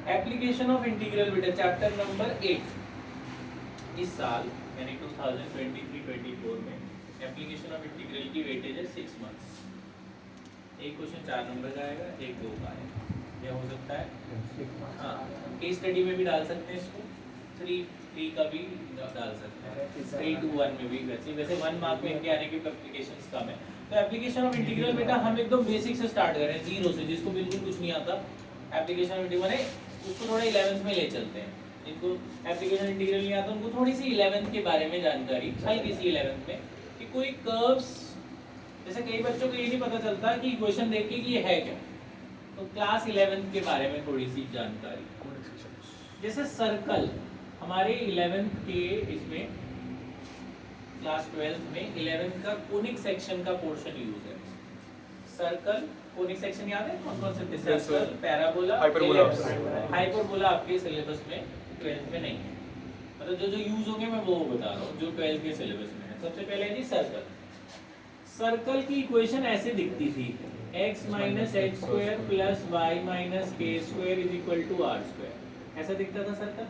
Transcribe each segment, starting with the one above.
Application of integral बेटा chapter number 8 इस साल यानी 2023-24 में एप्लीकेशन ऑफ इंटीग्रल की वेटेज है 6 मंथ्स। एक क्वेश्चन 4 नंबर का आएगा, एक 2 का आएगा, यह हो सकता है। हाँ, केस स्टडी में भी डाल सकते हैं इसको, 3 का भी डाल सकते हैं, 3 to 1 में भी। वैसे 1 मार्क में इनके आने की एप्लीकेशंस कम है। तो एप्लीकेशन ऑफ इंटीग्रल बेटा हम एकदम बेसिक से स्टार्ट करें, जीरो से, जिसको बिल्कुल कुछ नहीं आता एप्लीकेशन ऑफ इंटीग्रल माने उसको थोड़ा 11th में ले चलते हैं। जिनको एप्लीकेशन इंटीग्रल नहीं आता उनको थोड़ी सी 11th के बारे में जानकारी, हल्की सी 11th में, कि कोई कर्व्स, जैसे कई बच्चों को ये नहीं पता चलता कि इक्वेशन देख के कि ये है क्या, तो क्लास 11th के बारे में थोड़ी सी जानकारी। जैसे सर्कल हमारे 11th के इसमें, क्लास 12th में 11th का कोनिक सेक्शन का पोर्शन यूज है। सर्कल कोनिक सेक्शन याद है कौन कौन से थे? सर्कल, पैराबोला, हाइपरबोला आपके सिलेबस में 12th में नहीं है, मतलब जो जो यूज होंगे मैं वो बता रहा हूँ जो 12th के सिलेबस में है। सबसे पहले जी सर्कल। सर्कल की इक्वेशन ऐसे दिखती थी, x minus X square plus Y minus K square is equal to R square. ऐसा दिखता था सर्कल।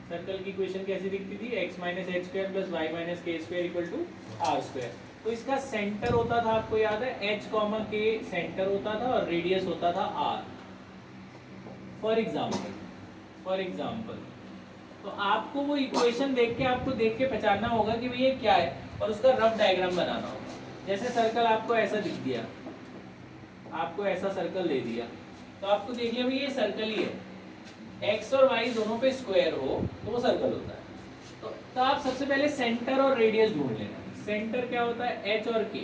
सर्कल की इक्वेशन कैसी दिखती थी? x minus X square plus Y minus K square equal to R square. तो इसका सेंटर होता था, आपको याद है, h कॉमा के सेंटर होता था और रेडियस होता था r। फॉर एग्जाम्पल तो आपको वो इक्वेशन देख के पहचानना होगा कि भाई ये क्या है और उसका रफ डायग्राम बनाना होगा। जैसे सर्कल आपको ऐसा दिख दिया, आपको ऐसा सर्कल दे दिया, तो आपको देख लिया भाई ये सर्कल ही है, x और y दोनों पे स्क्वायर हो तो वो सर्कल होता है। तो आप सबसे पहले सेंटर और रेडियस ढूंढ लेना। सेंटर क्या होता है? h और k।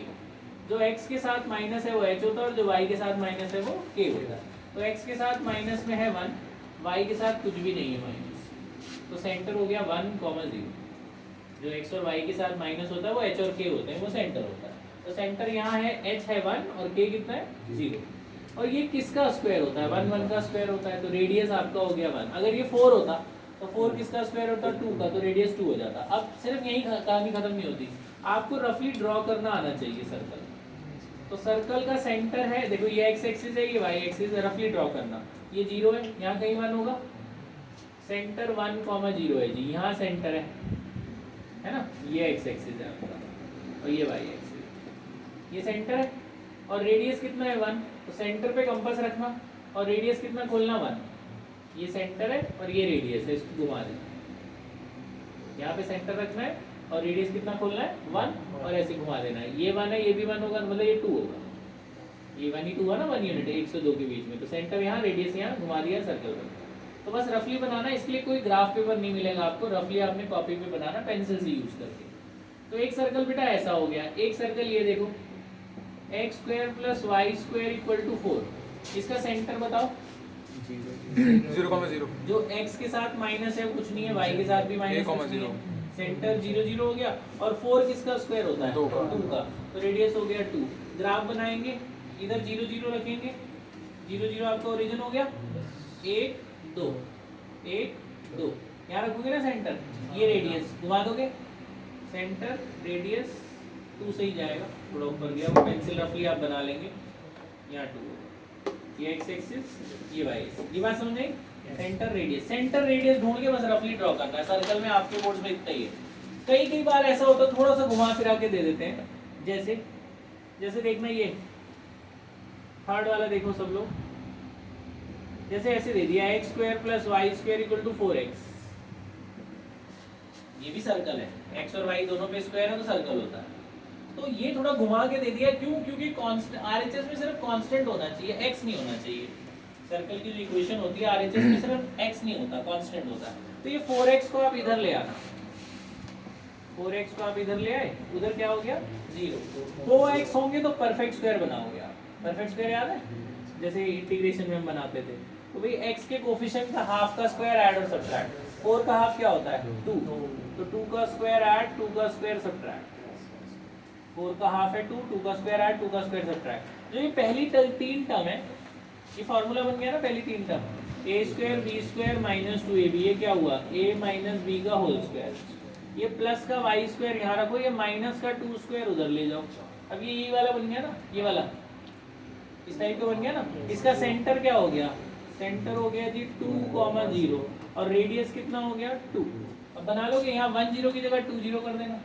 जो x के साथ माइनस है वो h होता है और जो y के साथ माइनस है वो k होता है। तो x के साथ माइनस में है 1, y के साथ कुछ भी नहीं है माइनस, तो सेंटर हो गया 1, 0। जो x और y के साथ माइनस होता है वो h और k होते हैं, वो सेंटर होता है। तो सेंटर यहाँ है, h है 1 और k कितना है? 0। और ये किसका स्क्वायर होता है? 1 1 का स्क्वायर होता है, तो रेडियस आपका हो गया 1। अगर ये 4 होता तो 4 किसका स्क्वायर होता? 2 का, तो रेडियस 2 हो जाता। अब सिर्फ यही कहानी खत्म नहीं होती, आपको रफली ड्रॉ करना आना चाहिए सर्कल। तो सर्कल का सेंटर है, देखो ये x एक्सिस है, ये y एक्सिस है, रफली ड्रॉ करना। ये 0 है, यहाँ कहीं 1 होगा, सेंटर 1, 0 है जी, यहाँ सेंटर है ना, ये x एक्सिस है आपका और ये y एक्सिस, ये सेंटर है और रेडियस कितना है? 1। तो सेंटर पे कंपास रखना और रेडियस कितना खोलना? 1। ये सेंटर है और ये रेडियस है, इसको घुमा देना, यहाँ पे सेंटर रखना है और रेडियस कितना खोलना है? 1 और ऐसे घुमा देना है। ये 1 है, ये भी 1 होगा, मतलब ये 2 होगा, ये 1 ही 2 है ना, 1 यूनिट है 1 से 2 के बीच में। तो सेंटर यहाँ, रेडियस यहाँ, घुमा दिया सर्कल में। तो बस रफली बनाना, इसके लिए कोई ग्राफ पेपर नहीं मिलेगा आपको, रफली आपने कॉपी पे बनाना पेंसिल से यूज करके। तो एक सर्कल बेटा ऐसा हो गया। एक सर्कल ये देखो, x square plus y square equal to 4। इसका सेंटर बताओ? 0,0। जो x के साथ माइनस है कुछ नहीं है, y के साथ भी माइनस है, सेंटर 0 0 हो गया। और 4 किसका स्क्वायर होता है? 2 का, तो रेडियस हो गया 2। ग्राफ बनाएंगे, इधर 0 0 रखेंगे, 0 0 आपका ओरिजिन हो गया, 1 2 1 2, यहाँ रखोगे ना सेंटर, ये रेडियस घुमा दोगे, सेंटर रेडियस 2 से ही जाएगा, थोड़ा ऊपर गया, वो पेंसिल रफली आप बना लेंगे, यहाँ 2, ये x एक्सिस, ये y एक्सिस। ये बात समझ आई? सेंटर रेडियस ढूंढ के बस रफली ड्रॉ करना है। सर्कल में आपके बोर्ड्स में इतना ही है। कई बार ऐसा होता है थोड़ा सा घुमा फिरा के दे देते हैं, जैसे देखना ये थर्ड वाला देखो सब लोग, जैसे ऐसे दे दिया x square plus y square equal to 4x। ये भी सर्कल है, x और y दोनों पे स्क्वायर है तो सर्कल होता है। तो ये थोड़ा घुमा के दे दिया, क्यों? क्योंकि आरएचएस में सिर्फ कांस्टेंट होना चाहिए, x नहीं होना चाहिए। सर्कल की जो इक्वेशन होती है आरएचएस में सिर्फ x नहीं होता, कांस्टेंट होता है। तो ये 4x को आप इधर ले आना, 4x को आप इधर ले आए, उधर क्या हो गया? 0। 2x होंगे तो परफेक्ट स्क्वायर बनाओगे आप। परफेक्ट स्क्वायर याद है, जैसे इंटीग्रेशन में हम बनाते थे। तो भाई x के कोफिशिएंट का हाफ का स्क्वायर ऐड और सब्ट्रैक्ट। 4 का हाफ क्या होता है? 2, तो 2 का स्क्वायर ऐड, 2 का स्क्वायर सब्ट्रैक्ट। 4 का हाफ है 2, 2 का स्क्वायर ऐड, 2 का स्क्वायर सब्ट्रैक्ट। जो ये पहली 3 टर्म है, ये फार्मूला बन गया ना, पहली 3 term, a square b square minus 2ab, ये क्या हुआ? a माइनस b का होल स्क्वायर। ये प्लस का y स्क्वायर यहाँ रखो, ये माइनस का 2 स्क्वायर उधर ले जाओ। अब ये वाला बन गया ना, ये वाला इस टाइप का बन गया ना। इसका सेंटर क्या हो गया? सेंटर हो गया जी 2,0 और रेडियस कितना हो गया 2। अब बना लोगे यहाँ 10 की जगह 20 कर देना,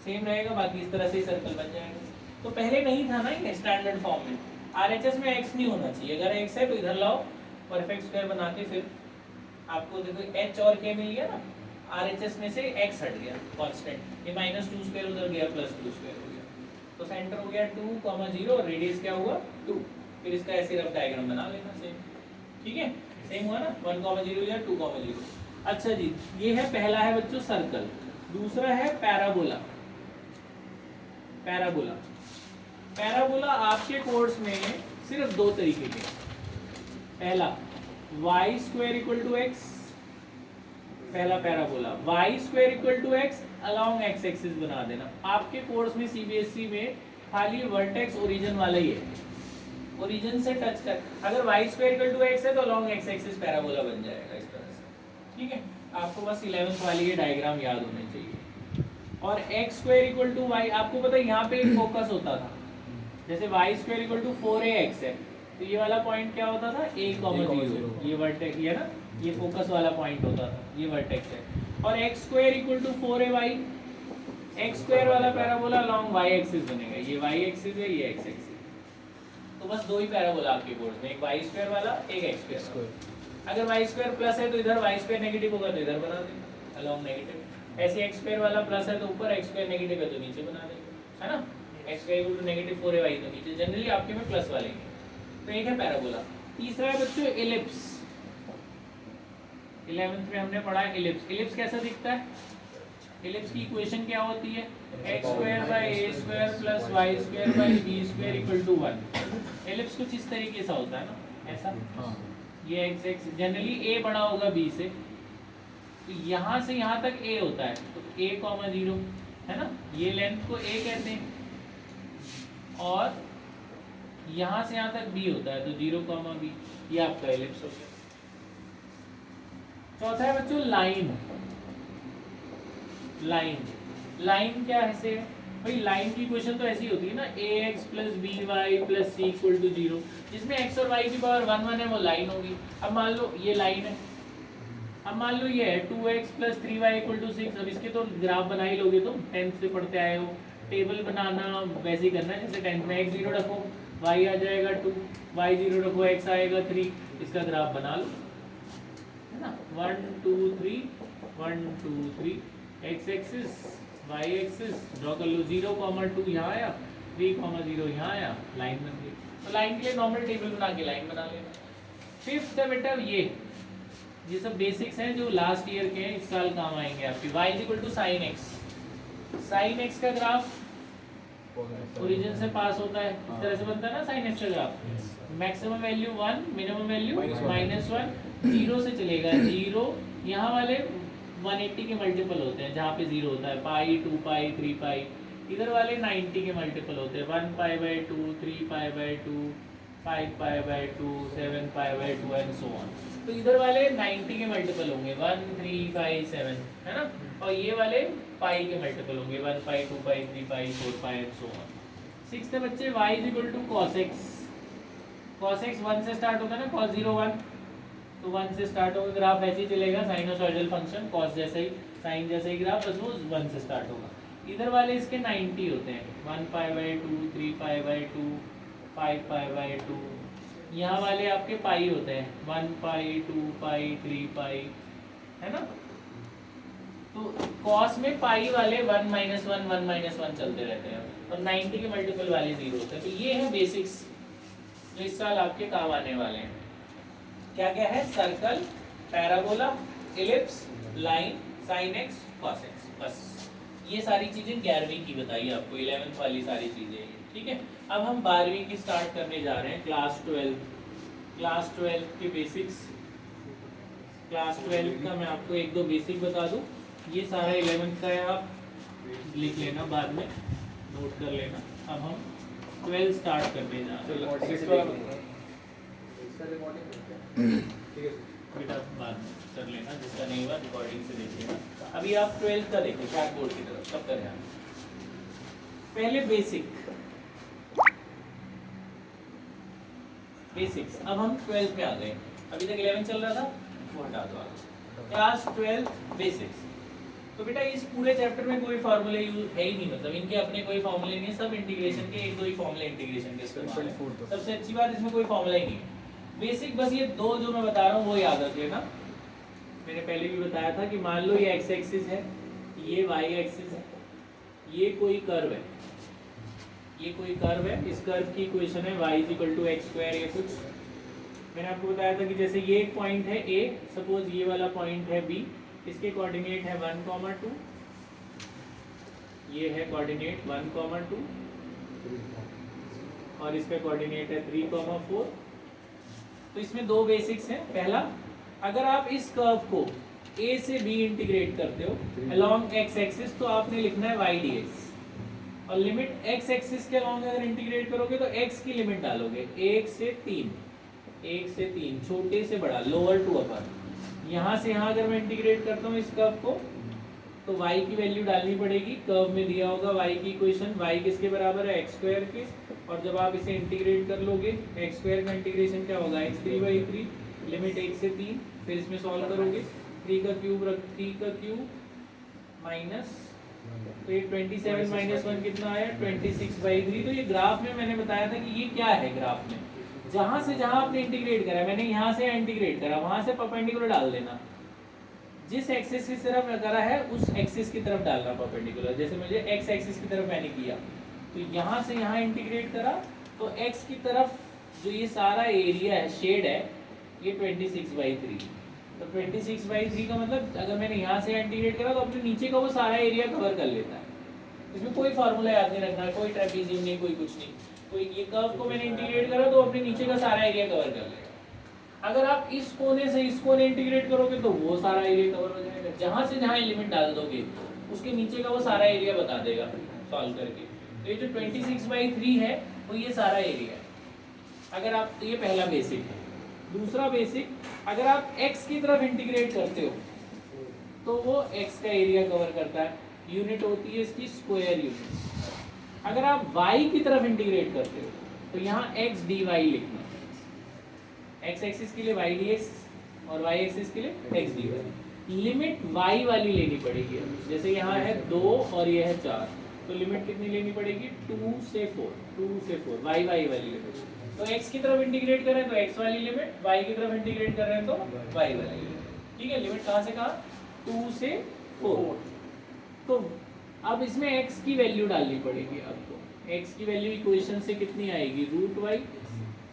सेम रहेगा, बाकी इस तरह से ही सर्कल बन जाएगा। तो पहले नहीं था ना ये स्टैंडर्ड फॉर्म में, आरएचएस में एक्स नहीं होना चाहिए, अगर एक्स है तो इधर लाओ परफेक्ट स्क्वायर बना के, फिर आपको देखो एच और के मिल गया ना, आरएचएस में से एक्स हट गया कांस्टेंट, ये -2² उधर गया +2² हो गया, तो सेंटर हो गया 2,0 और रेडियस क्या हुआ 2। फिर इसका ऐसे रफ डायग्राम बना लेना सेम, ठीक है, सेम हुआ ना 1,0 या 2,0। अच्छा जी, ये है पहला है बच्चों सर्कल, दूसरा है पैराबोला। पैराबोला, पैराबोला आपके कोर्स में सिर्फ दो तरीके के, पहला y² = x, पहला parabola y² = x along x axis बना देना। आपके कोर्स में सीबीएसई में खाली वर्टेक्स ओरिजिन वाला ही है, ओरिजिन से टच कर, अगर y² = x है तो अलोंग x एक्सिस पैराबोला बन जाएगा इस तरह से, ठीक है। आपको बस 11th वाली ये डायग्राम याद होने चाहिए। और x² = y, आपको पता है यहाँ पे एक फोकस होता था, जैसे y² = 4ax है, तो ये वाला पॉइंट क्या होता था a,0, ये वर्टेक्स, ये ना, ये फोकस वाला पॉइंट होता था, ये वर्टेक्स है। और x² = 4ay, x² वाला पैराबोला अलोंग y एक्सिस बनेगा, ये y एक्सिस है, ये x एक्सिस। तो बस दो ही पैराबोला आपके कोर्स में, एक y² वाला, एक x²। अगर y² प्लस है तो इधर y² नेगेटिव होगा तो इधर बना देंगे अलोंग नेगेटिव, ऐसे x² वाला प्लस है तो ऊपर, x² नेगेटिव है तो नीचे बना देंगे, है ना। x² = -4ay तो नीचे, जनरली आपके में प्लस वाले हैं। तो एक है पैराबोला। तीसरा है बच्चों एलिप्स, 11th में हमने पढ़ा है एलिप्स। एलिप्स कैसा दिखता है, एलिप्स की इक्वेशन क्या होती है, x² / a² + y² / b² = 1। Ellipse कुछ इस तरीके से होता है ना, ऐसा, ये x जनरली a बड़ा होगा b से, तो यहाँ से यहाँ तक a होता है, तो a,0 है ना, ये लेंथ को a कहते हैं, और यहाँ से यहाँ तक b होता है, तो 0,b, ये आपका एलिप्स हो गया। चौथा है बच्चों लाइन। लाइन, लाइन क्या है भाई, लाइन की इक्वेशन तो ऐसी होती है ना, ax + by + c = 0, जिसमें x और y की पावर 1 1 है वो लाइन होगी। अब मान लो ये लाइन है, अब मान लो ये है 2x + 3y = 6। अब इसके तो ग्राफ बना ही लोगे तुम, 10th से पढ़ते आए हो, टेबल बनाना वैसे ही करना है, जैसे 10th में x 0 रखो y आ जाएगा 2, y 0 रखो x आएगा 3, इसका ग्राफ बना लो, है ना, 1 2 3 1 2 3, x axis y axis draw कर लो, 0,2 यहाँ आया, 3,0 यहाँ आया, लाइन बन गई। तो लाइन के लिए नॉर्मल टेबल बना के लाइन बना लेना। फिफ्थ है बेटा ये सब बेसिक्स हैं जो लास्ट ईयर के हैं, इस साल काम आएंगे आपके। y = sin x, sin x का ग्राफ ओरिजिन से पास होता है, इस तरह से बनता है ना sin x का graph, maximum value 1, minimum value -1, 0 से चलेगा 0, यहाँ वाले 180 के मल्टीपल होते हैं, जहाँ पे 0 होता है, पाई 2 पाई 3 पाई, इधर वाले 90 के मल्टीपल होते हैं, 1 π/2, 3 π/2, 5 π/2, 7 π/2 एंड सो ऑन। तो इधर वाले 90 के मल्टीपल होंगे, 1 3 5 7, है ना, और ये वाले पाई के मल्टीपल होंगे, 1 π 2 π 3 π 4 π एंड सो ऑन। सिक्स्थ है बच्चे y = cos x, cos x 1 से स्टार्ट होता है ना, cos 0 1, तो 1 से स्टार्ट होगा, ग्राफ ऐसे ही चलेगा, साइनोसॉइडल फंक्शन, cos जैसे ही, साइन जैसे ही ग्राफ, बस वो 1 से स्टार्ट होगा। इधर वाले इसके 90 होते हैं, 1 π/2, 3 π/2, 5 π/2, यहाँ वाले आपके पाई होते हैं, 1 π 2 π 3 π, है ना। तो cos में पाई वाले 1 - 1 1 - 1 चलते रहते हैं, और 90 के मल्टीपल वाले 0 होते हैं। तो ये है बेसिक्स जो इस साल आपके काम आने वाले हैं। क्या क्या है, circle, parabola, ellipse, line, sine x, cos x, बस ये सारी चीजें 11वीं की बताई आपको, 11th वाली सारी चीजें, ठीक है। अब हम 12वीं की स्टार्ट करने जा रहे हैं, क्लास 12 के बेसिक्स। क्लास 12 का मैं आपको 1 2 बेसिक बता दूं, ये सारा 11th का है, आप लिख लेना, बाद में नोट कर लेना। अब हम 12 स्टार्ट करने जा रहे हैं, बेटा बाद में कर लेना, जिसका नहीं हुआ रिकॉर्डिंग से देख लेना। अभी आप 12th का देखिए, ब्लैक बोर्ड की तरफ, सब का ध्यान। पहले बेसिक्स, अब हम 12th में आ गए। अभी तक 11 चल रहा था, वो हटा दो आगे। Class 12 basics. तो बेटा इस पूरे चैप्टर में कोई फार्मूला यूज है ही नहीं, मतलब इनके अपने कोई फार्मूले नहीं है, सब इंटीग्रेशन के एक दो ही फार्मूले इंटीग्रेशन के इस्तेमाल है। सबसे अच्छी बात इसमें कोई फार्मूला ही नहीं है, बेसिक बस ये दो जो मैं बता रहा हूँ वो याद रख लेना। मैंने पहले भी बताया था कि मान लो ये एक्स एक्सिस है, ये वाई एक्सिस है, ये कोई कर्व है, ये कोई कर्व है, इस कर्व की इक्वेशन है y = x²। ये कुछ मैंने आपको बताया था कि जैसे ये एक पॉइंट है a, सपोज ये वाला पॉइंट है b, इसके कोऑर्डिनेट है 1, 2, ये है कोऑर्डिनेट 1, 2 और इसका कोऑर्डिनेट है 3, 4। तो इसमें दो बेसिक्स हैं। पहला, अगर आप इस कर्व को a से b इंटीग्रेट करते हो अलोंग x एक्सिस तो आपने लिखना है y dx, और लिमिट x एक्सिस के अलोंग अगर इंटीग्रेट करोगे तो x की लिमिट डालोगे 1 से 3, छोटे से बड़ा, लोअर टू अपर। यहाँ से यहाँ अगर मैं इंटीग्रेट करता हूँ इस कर्व को तो y की वैल्यू डालनी पड़ेगी, कर्व में दिया होगा y की इक्वेशन, y किसके बराबर है x² के, और जब आप इसे इंटीग्रेट कर लोगे x² का इंटीग्रेशन क्या होगा x3/3, लिमिट 1 से 3, फिर इसमें सॉल्व करोगे 3 का क्यूब माइनस, तो ये 27 - 1 कितना आया 26/3। तो ये ग्राफ में मैंने बताया था कि ये क्या है, ग्राफ में जहां से जहां आपने इंटीग्रेट करा, मैंने यहाँ से इंटीग्रेट करा, वहां से परपेंडिकुलर डाल देना, जिस एक्सिस की तरफ करा है उस एक्सिस की तरफ डालना परपेंडिकुलर। जैसे मुझे एक्स एक्सिस की तरफ मैंने किया तो यहाँ से यहाँ इंटीग्रेट करा, तो एक्स की तरफ जो ये सारा एरिया है, शेड है, ये 26/3। तो 26/3 का मतलब अगर मैंने यहाँ से इंटीग्रेट करा तो अपने नीचे का वो सारा एरिया कवर कर लेता है। इसमें कोई फार्मूला याद नहीं रखना, कोई ट्रेपेजियम नहीं, कोई कुछ नहीं, कोई ये कर्व को मैंने इंटीग्रेट करा तो अपने नीचे का सारा एरिया कवर कर लेगा। अगर आप इस कोने से इस कोने इंटीग्रेट करोगे तो वो सारा एरिया कवर हो जाएगा। जहाँ से जहाँ लिमिट डाल दोगे उसके नीचे का वो सारा एरिया बता देगा सॉल्व करके। तो ये जो 26/3 है वो ये सारा एरिया है। अगर आप, तो ये पहला बेसिक है। दूसरा बेसिक, अगर आप x की तरफ इंटीग्रेट करते हो तो वो x का एरिया कवर करता है, यूनिट होती है इसकी स्क्वायर यूनिट। अगर आप y की तरफ इंटीग्रेट करते हो तो यहाँ x dy लिखना, x एक्सिस के लिए y dx और y एक्सिस के लिए x dy। लिमिट y वाली लेनी पड़ेगी, जैसे यहाँ है 2 और ये है 4, तो लिमिट कितनी लेनी पड़ेगी 2 से 4, y वाली लिमिट। तो x की तरफ इंटीग्रेट कर रहे हैं तो x वाली लिमिट, y की तरफ इंटीग्रेट कर रहे हैं तो y वाली लिमिट। ठीक है, लिमिट कहाँ से कहाँ 2 से 4। तो अब इसमें x की वैल्यू डालनी पड़ेगी आपको। x की वैल्यू इक्वेशन से कितनी आएगी √y,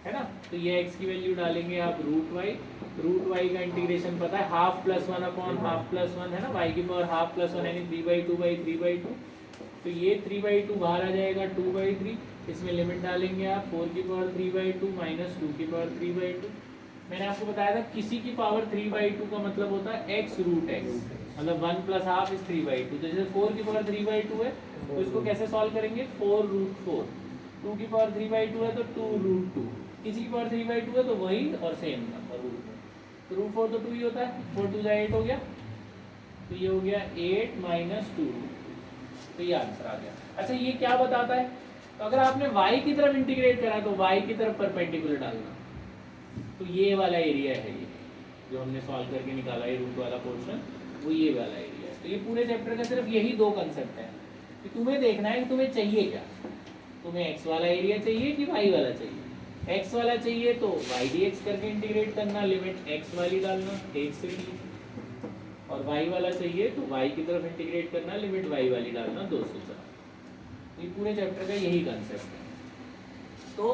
है ना। तो ये x की वैल्यू डालेंगे आप √y का इंटीग्रेशन पता है, half plus 1 upon half plus 1 है ना, y की पावर हाफ प्लस 1 यानी 3/2/3/2। तो ये 3/2 बाहर आ जाएगा 2/3, इसमें लिमिट डालेंगे आप 4 की पावर 3/2 माइनस 2 की पावर 3/2। मैंने आपको बताया था किसी की पावर 3/2 का मतलब होता है x√x, मतलब 1 + हाफ इज 3/2। तो जैसे 4 की पावर 3/2 है तो इसको कैसे सॉल्व करेंगे 4√4, 2 की पावर 3/2 है तो 2√2, किसी की पावर 3/2 है तो वही और सेम नंबर √4। तो √4 तो 2 ही होता है, 4 2 8 हो गया, तो ये हो गया 8 - 2, तो ये आंसर आ गया। अच्छा ये क्या बताता है, तो अगर आपने y की तरफ इंटीग्रेट करा तो y की तरफ परपेंडिकुलर डालना, तो ये वाला एरिया है, ये जो हमने सॉल्व करके निकाला है रूट वाला पोर्शन, वो ये वाला एरिया है। तो ये पूरे चैप्टर का सिर्फ यही दो कंसेप्ट है कि तुम्हें देखना है कि तुम्हें चाहिए क्या, तुम्हें x वाला एरिया चाहिए कि y वाला चाहिए। x वाला चाहिए तो y dx करके इंटीग्रेट करना, लिमिट x वाली डालना 1 से 3, और y वाला चाहिए तो y की तरफ इंटीग्रेट करना, लिमिट y वाली डालना 2 से 4। ये पूरे चैप्टर का यही कंसेप्ट है। तो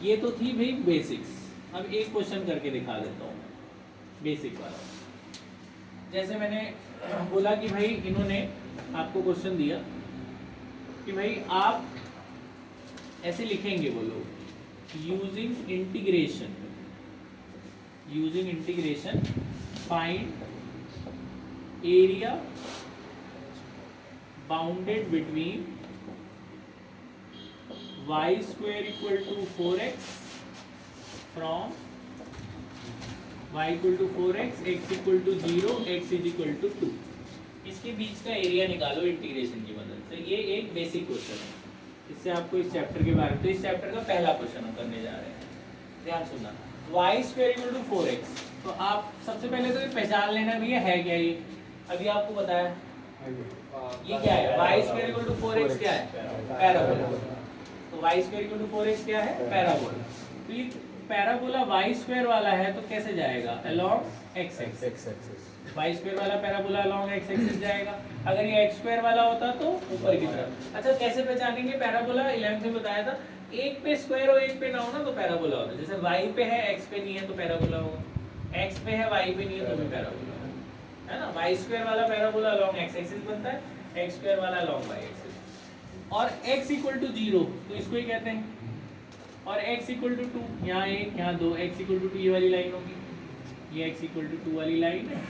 ये तो थी भाई बेसिक्स। अब एक क्वेश्चन करके दिखा देता हूँ बेसिक वाला। जैसे मैंने बोला कि भाई इन्होंने आपको क्वेश्चन दिया कि भाई आप ऐसे लिखेंगे, वो लोग using integration find area bounded between y² = 4x from y = 4x, x = 0, x = 2। इसके बीच का एरिया निकालो इंटीग्रेशन की मदद से। ये एक बेसिक क्वेश्चन है, इससे आपको इस चैप्टर के बारे में, तो इस चैप्टर का पहला क्वेश्चन हम करने जा रहे हैं, ध्यान सुनना। Y square equal to 4x। तो आप सबसे पहले तो ये पहचान लेना भैया है क्या ये, अभी आपको बताया ये क्या है, Y square equal to 4x क्या है, पैराबोला। तो Y square equal to 4x क्या है, पैराबोला। तो ये पैराबोला वाई स्क्वायर वाला है तो कैसे जाएगा, along x axis. Y square वाला पैराबोला अलोंग एक्स एक्सिस जाएगा। अगर ये एक्स स्क्वायर वाला होता तो ऊपर की तरफ। अच्छा कैसे पहचानेंगे पैराबोला, 11th में बताया था, एक पे स्क्वायर हो एक पे ना हो ना तो पैराबोला होता है। जैसे y पे है x पे नहीं है तो पैराबोला होगा, x पे है y पे नहीं है तो भी पैराबोला होगा, है ना। y स्क्वायर वाला पैराबोला अलोंग x एक्सिस बनता है, x स्क्वायर वाला अलोंग y एक्सिस। और x इक्वल टू 0 तो इसको ही कहते हैं, और x इक्वल टू 2, यहाँ 1 यहाँ 2, x इक्वल टू 2 ये वाली लाइन होगी, ये x इक्वल टू 2 वाली लाइन है।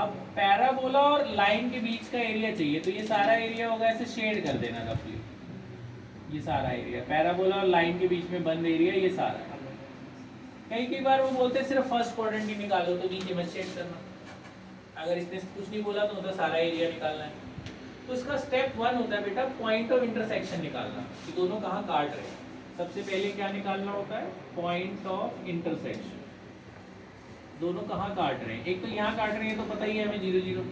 अब पैराबोला और लाइन के बीच का एरिया चाहिए, तो ये सारा एरिया होगा, ऐसे शेड कर देना रफली, ये सारा एरिया पैराबोला और लाइन के बीच में बंद एरिया ये सारा। कई बार वो बोलते हैं सिर्फ फर्स्ट क्वाड्रेंट ही निकालो, तो नीचे मत शेड करना। अगर इसने कुछ नहीं बोला तो मतलब सारा एरिया निकालना है। तो इसका स्टेप 1 होता है बेटा पॉइंट ऑफ इंटरसेक्शन निकालना, कि दोनों कहाँ काट रहे हैं। सबसे पहले क्या निकालना होता है, पॉइंट ऑफ इंटरसेक्शन, दोनों कहाँ काट रहे हैं। एक तो यहाँ काट रहे हैं तो पता ही है हमें 0 0,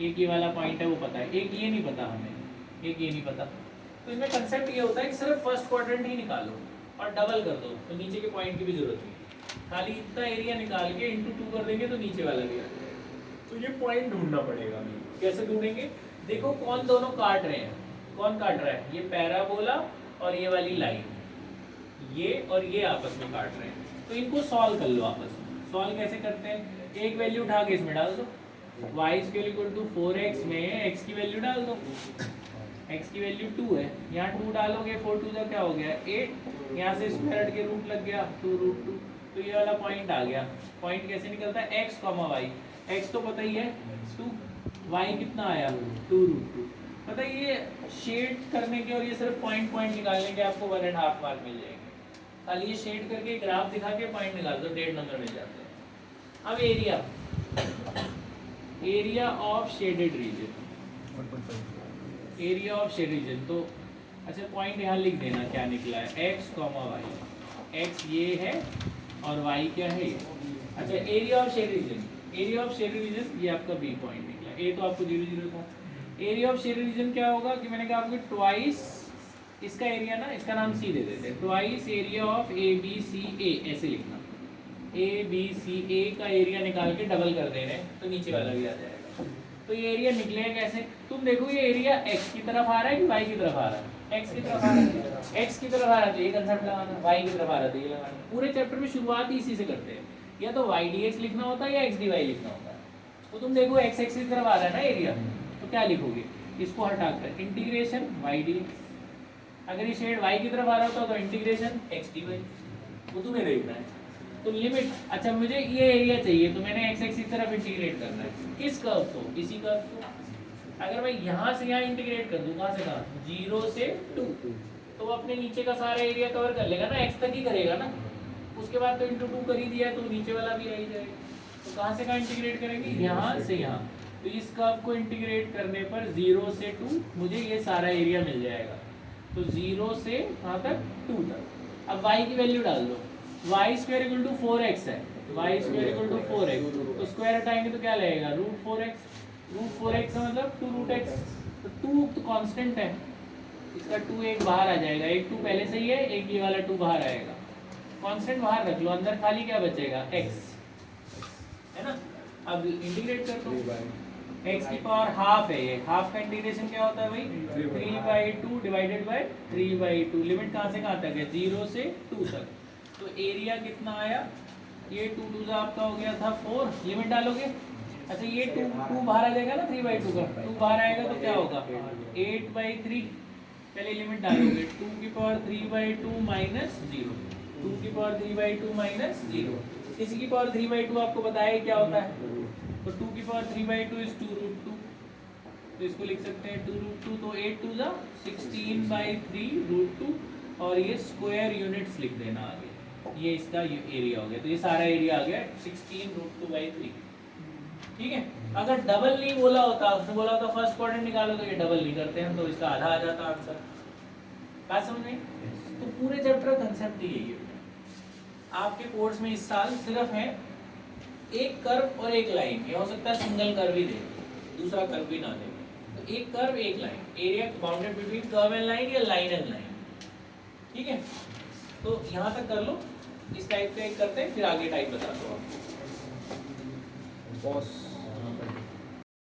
एक ये वाला पॉइंट है वो पता है, एक ये नहीं पता हमें, एक ये नहीं पता। तो इनमें कंसेप्ट ये होता है कि सिर्फ फर्स्ट क्वाड्रेंट ही निकालो और डबल कर दो, तो नीचे के पॉइंट की भी जरूरत नहीं, खाली इतना एरिया निकाल के इंटू 2 कर देंगे तो नीचे वाला भी आ जाएगा। तो ये पॉइंट ढूंढना पड़ेगा हमें, कैसे ढूंढेंगे, देखो कौन दोनों काट रहे हैं, कौन काट रहा है, ये पैराबोला और ये वाली लाइन, ये और ये आपस में काट रहे हैं। तो इनको सॉल्व कर लो आपस में। सॉल्व कैसे करते हैं, एक वैल्यू उठा के इसमें डाल दो, Y square equal to 4x में x की वैल्यू डाल दो, x की वैल्यू 2 है, यहाँ 2 डालोगे, 4 2 क्या हो गया 8, यहाँ से स्क्वायर हट के रूट लग गया 2√2, तो ये वाला पॉइंट आ गया। पॉइंट कैसे निकलता है, x, y, x तो पता ही है 2, y कितना आया 2√2। पता है ये शेड करने के और ये सिर्फ पॉइंट निकालने के आपको 1.5 मार्क मिल जाएंगे। खाली ये शेड करके ग्राफ दिखा के पॉइंट निकाल दो, 1.5 नंबर मिल जाते हैं। अब area of shaded region, area of shade region, तो अच्छा पॉइंट यहाँ लिख देना क्या निकला है, x, y, x ये है और y क्या है ये। अच्छा area of shade region, area of shade region ये आपका बी पॉइंट निकला, ए तो आपको 0 0 था। एरिया ऑफ शेड रीजन क्या होगा कि मैंने कहा आपको ट्वाइस इसका एरिया ना, इसका नाम सी दे देते हैं, twice area of A B C A, ऐसे लिखना, ए बी सी ए का एरिया निकाल के डबल कर दे रहे हैं तो नीचे वाला भी आ जाएगा। तो ये एरिया निकलेगा कैसे, तुम देखो ये एरिया x की तरफ आ रहा है कि y की तरफ आ रहा है, x की तरफ आ रहा है, x की तरफ आ रहा है तो ये कंसेप्ट लगाना, y की तरफ आ रहा है तो ये लगाना। पूरे चैप्टर में शुरुआत ही इसी से करते हैं, या तो y dx लिखना होता है या x dy लिखना होता है। तो तुम देखो x की तरफ आ रहा है ना एरिया, तो क्या लिखोगे, इसको हटाकर इंटीग्रेशन y dx, अगर ये शेड y की तरफ आ रहा होता तो इंटीग्रेशन x dy, वो तुम्हें देखना है। तो लिमिट, अच्छा मुझे ये एरिया चाहिए तो मैंने x एक्सिस तरफ इंटीग्रेट करना है, किस कर्व को, इसी कर्व को। अगर मैं यहाँ से यहाँ इंटीग्रेट कर दूँ, कहाँ से कहाँ, 0 से 2, तो वो अपने नीचे का सारा एरिया कवर कर लेगा ना, x तक ही करेगा ना, उसके बाद तो इंटू 2 कर ही दिया तो नीचे वाला भी आ ही जाएगा। तो कहाँ से कहाँ इंटीग्रेट करेंगे, यहाँ से यहाँ। तो इस कर्व को इंटीग्रेट करने पर 0 से 2 मुझे ये सारा एरिया मिल जाएगा। तो 0 से कहाँ तक, 2 तक। अब y की वैल्यू डाल दो, Y square equal to 4x है, Y square equal to 4x, तो स्क्वायर हटाएंगे तो क्या लगेगा, √4x, √4x का मतलब 2√x, तो 2 तो कांस्टेंट है, इसका 2 एक बाहर आ जाएगा, एक 2 पहले से ही है, एक ये वाला 2 बाहर आएगा, कांस्टेंट बाहर रख लो, अंदर खाली क्या बचेगा x, है ना। अब इंटीग्रेट कर दो, x की पावर हाफ है, ये हाफ का इंटीग्रेशन क्या होता है भाई, 3/2 डिवाइडेड बाय 3/2, लिमिट कहाँ से कहाँ तक है, 0 से 2 तक। तो एरिया कितना आया, ये 2 2 आपका हो गया था 4, लिमिट डालोगे, अच्छा ये 2 बाहर आ जाएगा ना, 3/2 का 2 बाहर आएगा तो क्या होगा 8/3, पहले लिमिट डालोगे 2 की पावर 3/2 माइनस 0, 2 की पावर 3/2 माइनस 0, इसी की पावर 3/2 आपको बताया क्या होता है, तो 2 की पावर 3/2 इज 2√2, तो इसको लिख सकते हैं 2√2, तो 8 2 जा 16/3√2, और ये स्क्वायर यूनिट्स लिख देना आगे, ये इसका एरिया हो गया। तो ये सारा एरिया आ गया 16√2/3, ठीक है। अगर डबल नहीं बोला होता, उसने बोला होता फर्स्ट क्वाड्रेंट निकालो, तो ये डबल नहीं करते हैं, तो इसका आधा आ जाता आंसर। बात समझ में, तो पूरे चैप्टर का कंसेप्ट यही है। आपके कोर्स में इस साल सिर्फ है एक कर्व और एक लाइन, ये हो सकता है सिंगल कर्व ही दे, दूसरा कर्व भी ना दे, तो एक कर्व एक line, area bounded between curve and line या लाइन एंड लाइन, ठीक है। तो यहाँ तक कर लो, इस टाइप का एक करते हैं, फिर आगे टाइप बताता हूँ आपको। बॉस